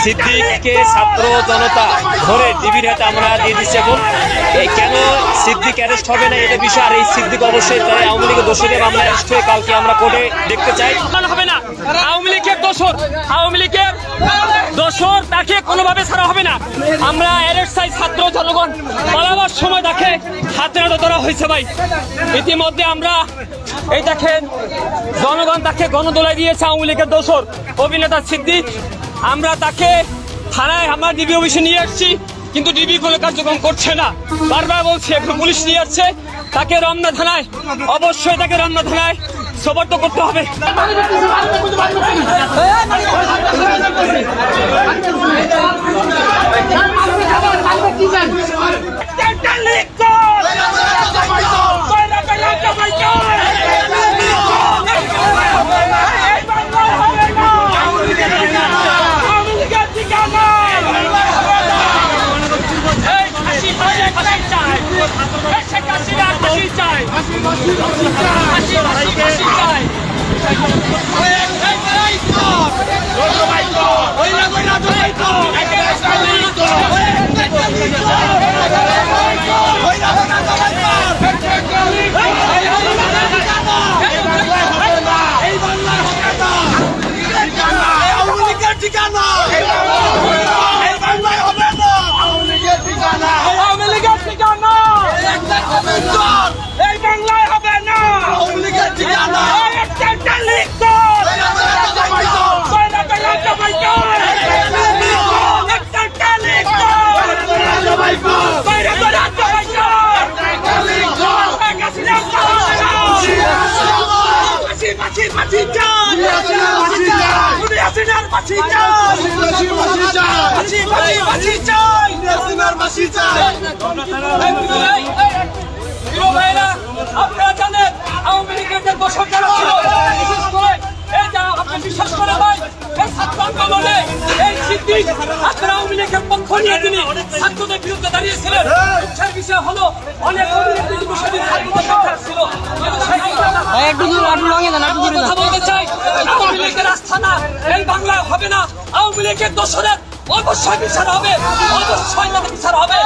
সিদ্দিককে ছাত্র জনতা ধরে ডিবির হাতে আমরা দিয়ে দিচ্ছি। এখন এই কেন সিদ্দিক অ্যারেস্ট হবে না এটা বিষয়, আর এই সিদ্দিক অবশ্যই তাই আওয়ামী লীগের দোষরে মামলা অ্যারেস্ট হয়ে কালকে আমরা কোর্টে দেখতে চাই। হবে না, আওয়ামী লীগের দোষর তাকে কোনোভাবে ছাড়া হবে না। আমরা অ্যারেস্ট চাই, ছাত্র জনগণ পালাবার সময় তাকে হাতে নাতে ধরা হয়েছে ভাই। ইতিমধ্যে আমরা এই দেখেন জনগণ তাকে গণদোলায় দিয়েছে আওয়ামী লীগের দোষর অভিনেতা সিদ্দিক। আমরা তাকে থানায় আমরা ডিবি অফিসে নিয়ে আসছি, কিন্তু ডিবি কোনো কার্যক্রম করছে না। বারবার বলছি এখন পুলিশ নিয়ে আসছে তাকে রমনা থানায়, অবশ্যই তাকে রমনা থানায় সোপর্দ করতে হবে। আপনারা জানেন আওয়ামী লীগের যে দোষর যারা ছিল, বিশেষ করে এই যা আপনি বিশ্বাস করে ভাই এই ছাত্র আন্দোলনে এই সিদ্দিক আপনারা আওয়ামী লীগের পক্ষ নিয়ে তিনি ছাত্রদের বিরুদ্ধে দাঁড়িয়েছিলেন। দুঃখের বিষয় হলো অনেক ছাত্রদের ছিল। কথা বলতে চাই, আওয়ামী লীগের আস্থানা এই বাংলায় হবে না। আওয়ামী লীগের দোষরের অবশ্যই বিচার হবে, অবশ্যই তাদের বিচার হবে।